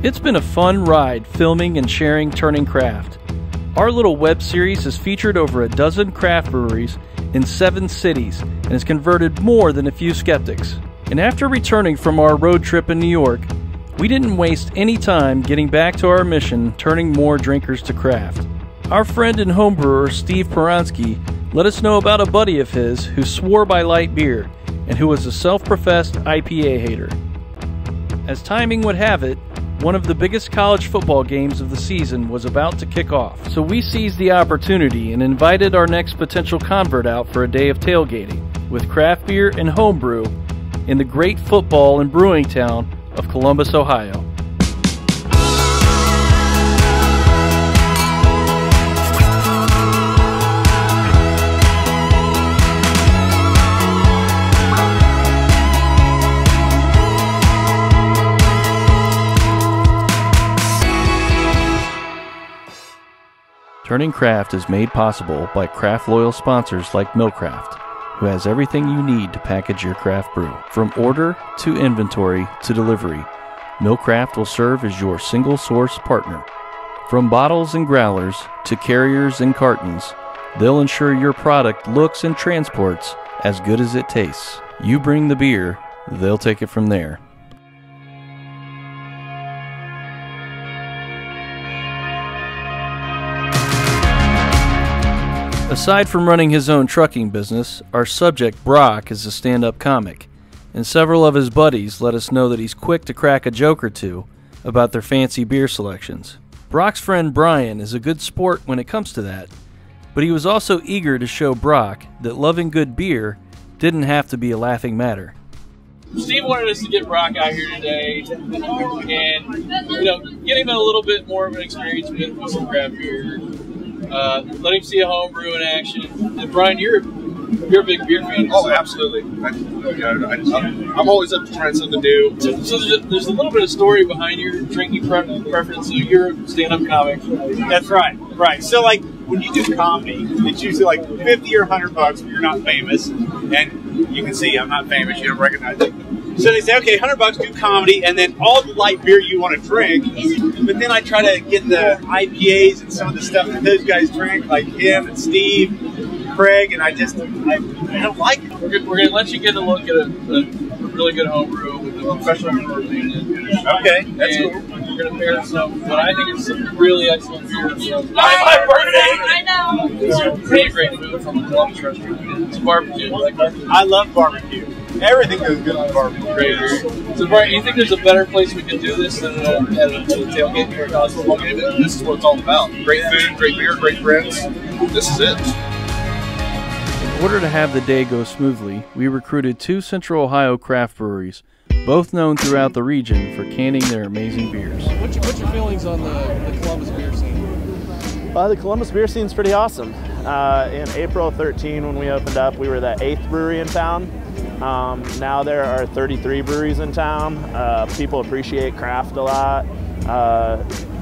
It's been a fun ride filming and sharing Turning Craft. Our little web series has featured over a dozen craft breweries in 7 cities and has converted more than a few skeptics. And after returning from our road trip in New York, we didn't waste any time getting back to our mission, turning more drinkers to craft. Our friend and homebrewer Steve Peronsky let us know about a buddy of his who swore by light beer and who was a self-professed IPA hater. As timing would have it, one of the biggest college football games of the season was about to kick off, so we seized the opportunity and invited our next potential convert out for a day of tailgating with craft beer and homebrew in the great football and brewing town of Columbus, Ohio. Turning Craft is made possible by craft loyal sponsors like Millcraft, who has everything you need to package your craft brew. From order to inventory to delivery, Millcraft will serve as your single source partner. From bottles and growlers to carriers and cartons, they'll ensure your product looks and transports as good as it tastes. You bring the beer, they'll take it from there. Aside from running his own trucking business, our subject, Brock, is a stand-up comic, and several of his buddies let us know that he's quick to crack a joke or two about their fancy beer selections. Brock's friend Brian is a good sport when it comes to that, but he was also eager to show Brock that loving good beer didn't have to be a laughing matter. Steve wanted us to get Brock out here today and, get him a little bit more of an experience with some craft beer. Let him see a homebrew in action. And Brian, you're a big beer fan. Oh, absolutely. I'm always up to trying something new. So there's a little bit of story behind your drinking preference. So you're a stand-up comic. That's right. Right. So, like, when you do comedy, it's usually like $50 or $100 when you're not famous. And you can see I'm not famous. You don't recognize it. So they say, okay, $100, do comedy, and then all the light beer you want to drink. But then I try to get the IPAs and some of the stuff that those guys drink, like him and Steve, Craig, and I don't like it. We're going to let you get a look at a really good homebrew with a professional brewer being in. Okay, that's cool. We're going to pair some, what I think is some really excellent beer. My birthday! I know! It's really great food from a Columbus restaurant. It's barbecue. You like barbecue? I love barbecue. Everything goes good on barbecue. Great beer. So, Brian, you think there's a better place we could do this than at a tailgate near a college football game? This is what it's all about. Great food, great beer, great friends. This is it. In order to have the day go smoothly, we recruited 2 Central Ohio craft breweries, both known throughout the region for canning their amazing beers. What's your feelings on the Columbus beer scene? The Columbus beer scene is pretty awesome. In April 13, when we opened up, we were the 8th brewery in town. Now there are 33 breweries in town. People appreciate craft a lot.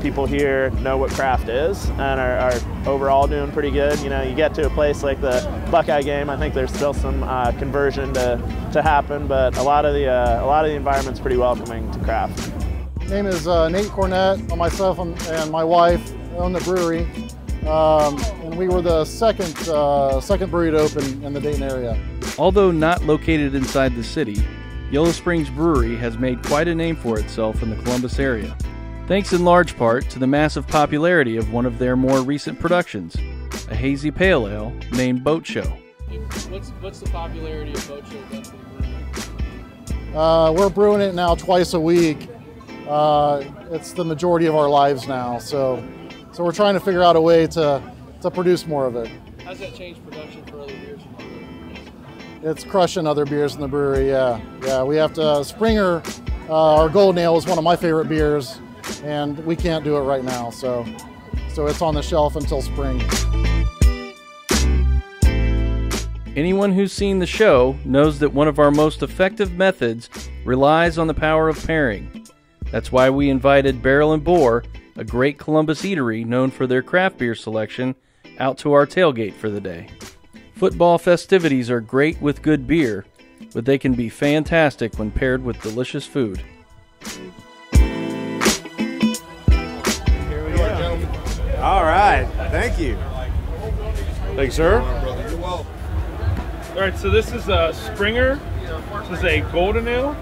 People here know what craft is and are overall doing pretty good. You know, you get to a place like the Buckeye game, I think there's still some conversion to happen, but a lot of the environment's pretty welcoming to craft. My name is Nate Cornett. Myself and my wife own the brewery, and we were the second brewery to open in the Dayton area. Although not located inside the city, Yellow Springs Brewery has made quite a name for itself in the Columbus area, thanks in large part to the massive popularity of one of their more recent productions, a hazy pale ale named Boat Show. What's the popularity of Boat Show? We're brewing it now twice a week. It's the majority of our lives now, so we're trying to figure out a way to produce more of it. How's that changed production for other beers? It's crushing other beers in the brewery, yeah. We have to, Springer, our Golden Ale is one of my favorite beers, and we can't do it right now, so it's on the shelf until spring. Anyone who's seen the show knows that one of our most effective methods relies on the power of pairing. That's why we invited Barrel and Boar, a great Columbus eatery known for their craft beer selection, out to our tailgate for the day. Football festivities are great with good beer, but they can be fantastic when paired with delicious food. Thank you. Thanks, sir. All right, so this is a Springer. This is a golden ale.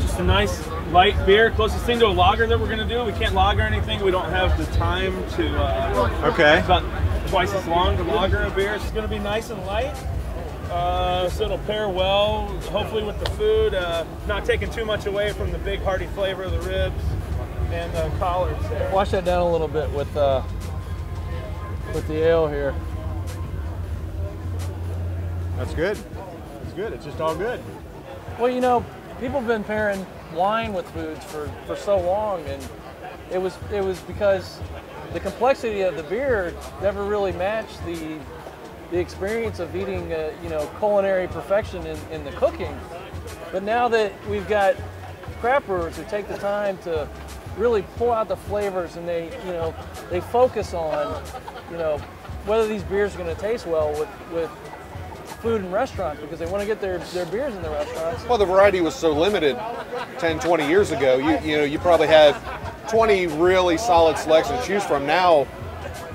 Just a nice light beer. Closest thing to a lager that we're gonna do. We can't lager anything. We don't have the time to. Okay. It's about twice as long to lager a beer. It's gonna be nice and light. So it'll pair well, hopefully with the food. Not taking too much away from the big hearty flavor of the ribs and the collards there. Wash that down a little bit with the ale here. That's good. That's good. It's just all good. Well, you know, people have been pairing wine with foods for so long, and it was because the complexity of the beer never really matched the experience of eating, you know, culinary perfection in the cooking. But now that we've got craft brewers who take the time to really pull out the flavors, and they focus on, you know, whether these beers are going to taste well with food in restaurants, because they want to get their beers in the restaurants. Well, the variety was so limited 10, 20 years ago. You probably had 20 really solid selections to choose from. Now,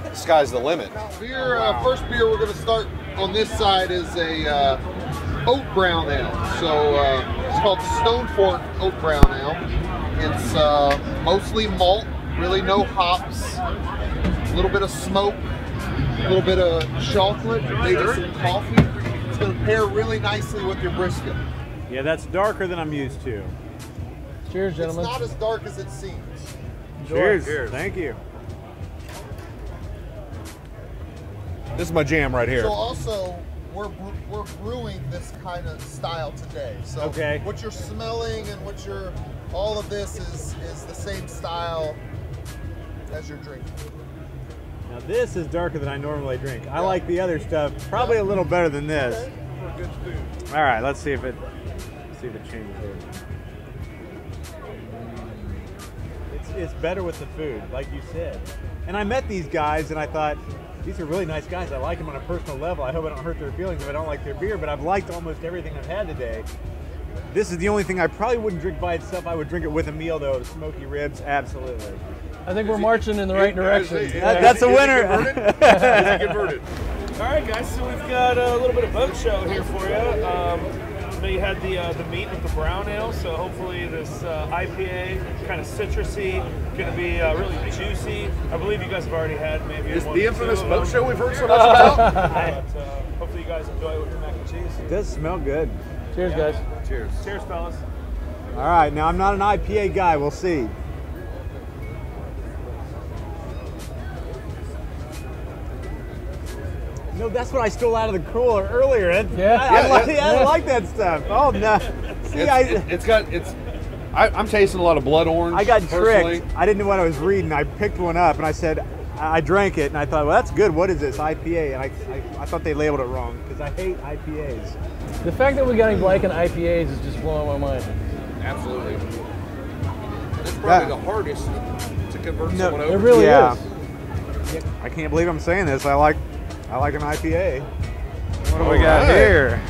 the sky's the limit. First beer we're going to start on this side is a oat brown ale. So it's called Stone Fork Oat Brown Ale. It's mostly malt, really no hops, a little bit of smoke, a little bit of chocolate, maybe some coffee. It's going to pair really nicely with your brisket. Yeah, that's darker than I'm used to. Cheers, gentlemen. It's not as dark as it seems. Cheers. Cheers. Thank you. This is my jam right here. So also, we're brewing this kind of style today. So okay. What you're smelling and all of this is the same style as you're drinking. Now this is darker than I normally drink. I like the other stuff probably a little better than this. Okay. All right, let's see if it changes here. It's better with the food, like you said. And I met these guys and I thought, these are really nice guys. I like them on a personal level. I hope I don't hurt their feelings if I don't like their beer, but I've liked almost everything I've had today. This is the only thing I probably wouldn't drink by itself. I would drink it with a meal though. Smoky ribs, absolutely. I think we're marching in the right direction. That's a winner. Is it converted? All right, guys. So we've got a little bit of boat show here for you. You had the meat with the brown ale, so hopefully this IPA, kind of citrusy, going to be really juicy. I believe you guys have already had maybe It's one the or infamous two of boat them. show we've heard so much about. But, hopefully you guys enjoy it with your mac and cheese. It does smell good. Cheers, guys. Cheers. Cheers, fellas. All right, now I'm not an IPA guy. We'll see. No, that's what I stole out of the cooler earlier. I like that stuff. Oh no! See, I'm tasting a lot of blood orange. I got personally. tricked. I didn't know what I was reading. I picked one up and I said, I drank it and I thought, well, that's good. What is this IPA? And I thought they labeled it wrong because I hate IPAs. The fact that we got him liking IPAs is just blowing my mind. Absolutely. It's probably the hardest to convert someone over. It really is. I can't believe I'm saying this. I like an IPA. What do we got here?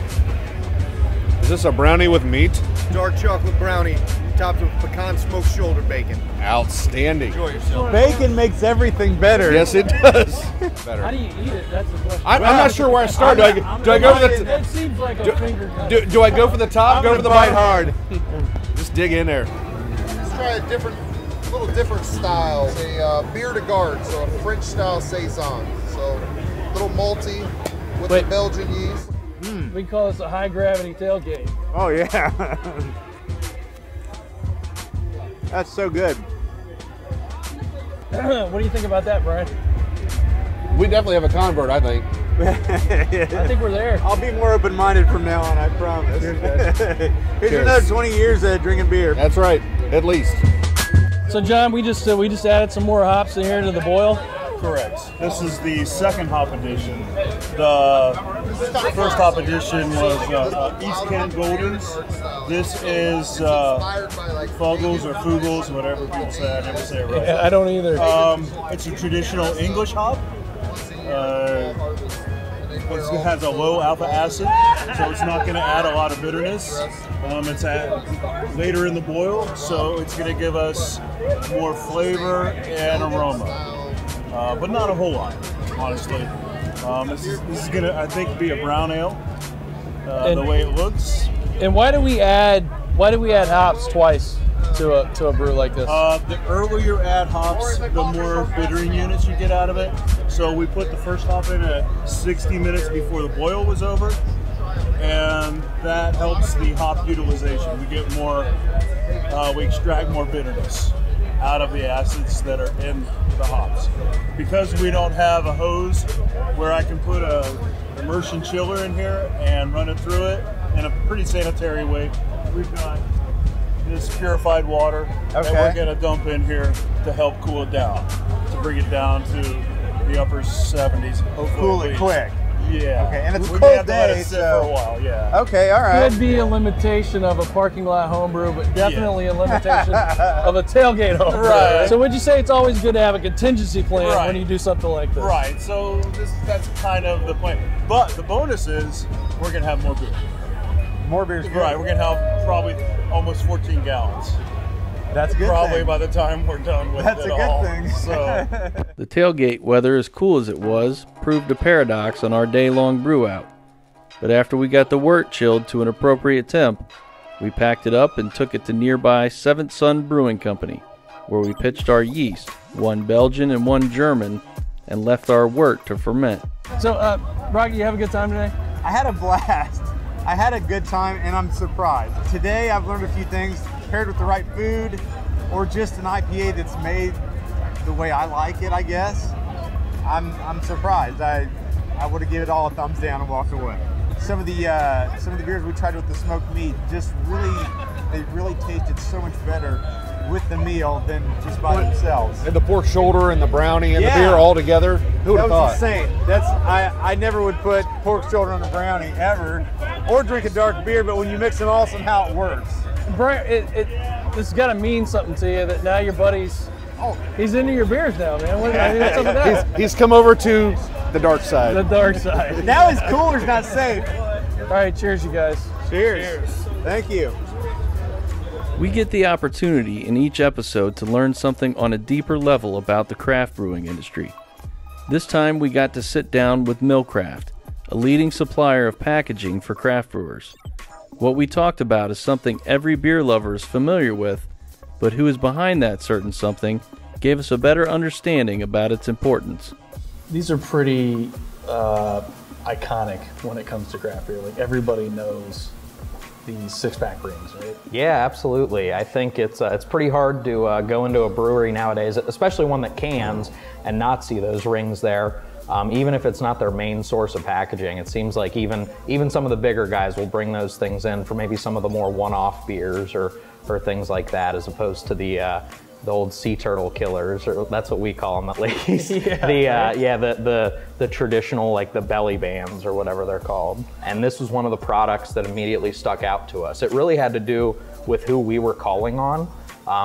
Is this a brownie with meat? Dark chocolate brownie, topped with pecan smoked shoulder bacon. Outstanding. Enjoy yourself. Bacon makes everything better. Yes, it does. Better. How do you eat it? That's the question. I'm not sure where I start. Do I go for the? That seems like a finger cut. Do I go for the top? Go for the bite hard. Just dig in there. Let's try a little different style. It's a beer de garde, so a French style saison. So a little malty with the Belgian yeast. We call this a high gravity tailgate. Oh yeah. That's so good. What do you think about that, Brian? We definitely have a convert, I think. I think we're there. I'll be more open-minded from now on, I promise. Here's another 20 years of drinking beer. That's right, at least. So John, we just added some more hops in here to the boil. Correct. This is the second hop edition. The first hop edition was East Kent Goldens. This is Fuggles or Fugles, whatever people say. I never say it right. Yeah, I don't either. It's a traditional English hop. It has a low alpha acid, so it's not going to add a lot of bitterness. It's later in the boil, so it's going to give us more flavor and aroma. but not a whole lot, honestly. This is gonna, I think, be a brown ale, the way it looks. And why do we add hops twice to a brew like this? The earlier you add hops, the more bittering units you get out of it. So we put the first hop in at 60 minutes before the boil was over, and that helps the hop utilization. We get more, we extract more bitterness out of the acids that are in the hops. Because we don't have a hose where I can put a immersion chiller in here and run it through it in a pretty sanitary way, we've got this purified water that we're going to dump in here to help cool it down, to bring it down to the upper 70s. Hopefully Cool it quick. Yeah. Okay, and it's a we cold have to let day, it sit so for a while. Yeah. Okay, all right. Could be a limitation of a parking lot homebrew, but definitely a limitation of a tailgate homebrew. Right. So would you say it's always good to have a contingency plan Right. when you do something like this? Right. So that's kind of the plan. But the bonus is we're going to have more beer. More beer's good. Right. We're going to have probably almost 14 gallons. That's a good Probably thing. by the time we're done with That's it a good all. thing. So The tailgate weather, as cool as it was, proved a paradox on our day-long brew out. But after we got the wort chilled to an appropriate temp, we packed it up and took it to nearby Seventh Son Brewing Company, where we pitched our yeast, one Belgian and one German, and left our wort to ferment. So, Rocky, you have a good time today? I had a blast. I had a good time, and I'm surprised. Today, I've learned a few things paired with the right food, or just an IPA that's made the way I like it, I guess. I'm surprised. I would have given it all a thumbs down and walked away. Some of the beers we tried with the smoked meat they really tasted so much better with the meal than just by themselves. And the pork shoulder and the brownie and the beer all together. Who would have thought? Insane. I never would put pork shoulder on a brownie ever, or drink a dark beer. But when you mix them all, somehow it works. This has got to mean something to you that now your buddy's he's into your beers now, man. What's up with that? He's come over to the dark side. The dark side. Now his cooler's not safe. All right, cheers, you guys. Cheers. Thank you. We get the opportunity in each episode to learn something on a deeper level about the craft brewing industry. This time we got to sit down with Millcraft, a leading supplier of packaging for craft brewers. What we talked about is something every beer lover is familiar with, but who is behind that certain something gave us a better understanding about its importance. These are pretty iconic when it comes to craft beer. Like, everybody knows these six-pack rings, right? Yeah, absolutely. I think it's pretty hard to go into a brewery nowadays, especially one that cans, and not see those rings there. Even if it's not their main source of packaging, it seems like even some of the bigger guys will bring those things in for maybe some of the more one-off beers or things like that, as opposed to the old sea turtle killers, or that's what we call them at least. The traditional, like the belly bands or whatever they're called. And this was one of the products that immediately stuck out to us. It really had to do with who we were calling on.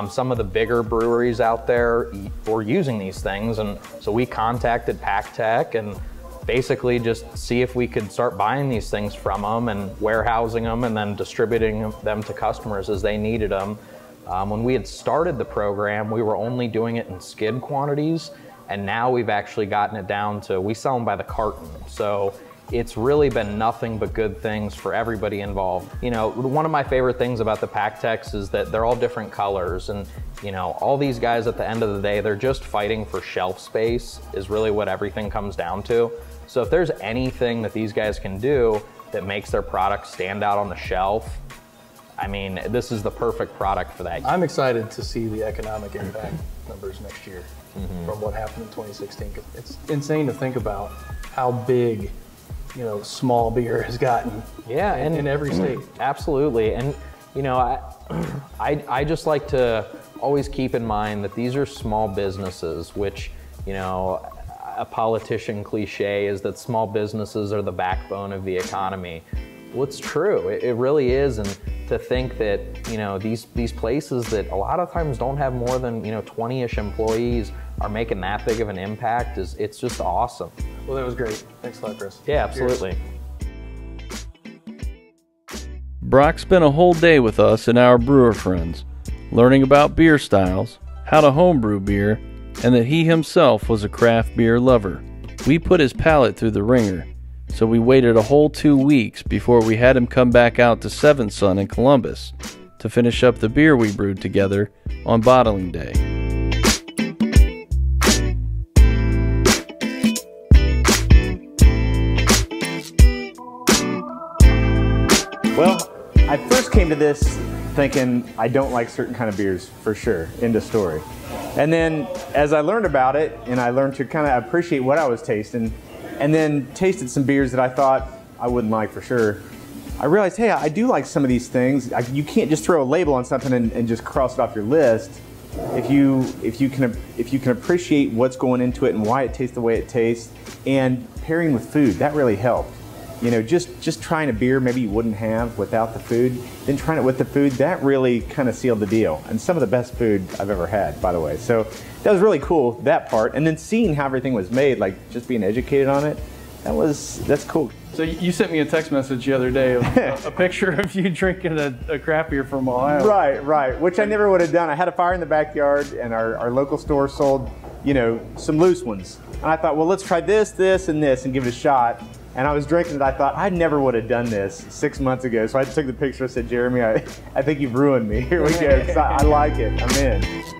Some of the bigger breweries out there were using these things, and so we contacted PackTech and basically just see if we could start buying these things from them and warehousing them and then distributing them to customers as they needed them. When we had started the program, we were only doing it in skid quantities, and now we've actually gotten it down to, we sell them by the carton. So it's really been nothing but good things for everybody involved. You know, one of my favorite things about the PackTechs is that they're all different colors, and you know, all these guys at the end of the day, they're just fighting for shelf space is really what everything comes down to. So if there's anything that these guys can do that makes their product stand out on the shelf, I mean, this is the perfect product for that. I'm excited to see the economic impact numbers next year from what happened in 2016. It's insane to think about how big, you know, small beer has gotten. Yeah, and in every state. Absolutely, and you know, I just like to always keep in mind that these are small businesses, which, you know, a politician cliche is that small businesses are the backbone of the economy. Well, it's true. It really is, and to think that, you know, these places that a lot of times don't have more than, you know, 20-ish employees are making that big of an impact it's just awesome. Well, that was great. Thanks a lot, Chris. Yeah, absolutely. Brock spent a whole day with us and our brewer friends, learning about beer styles, how to homebrew beer, and that he himself was a craft beer lover. We put his palate through the ringer, so we waited a whole 2 weeks before we had him come back out to Seventh Son in Columbus to finish up the beer we brewed together on bottling day. Well, I first came to this thinking I don't like certain kind of beers for sure, end of story. And then as I learned about it and I learned to kind of appreciate what I was tasting and then tasted some beers that I thought I wouldn't like for sure, I realized, hey, I do like some of these things. You can't just throw a label on something and just cross it off your list. If you can appreciate what's going into it and why it tastes the way it tastes, and pairing with food, that really helped. You know, just trying a beer maybe you wouldn't have without the food, then trying it with the food, that really kind of sealed the deal. And some of the best food I've ever had, by the way. So that was really cool, that part. And then seeing how everything was made, like just being educated on it, that's cool. So you sent me a text message the other day of a picture of you drinking a craft beer from Ohio. Right, which I never would have done. I had a fire in the backyard and our local store sold, you know, some loose ones. And I thought, well, let's try this, and this and give it a shot. And I was drinking it. I thought, I never would have done this 6 months ago. So I took the picture. I said, Jeremy, I think you've ruined me. Here we go. I like it. I'm in.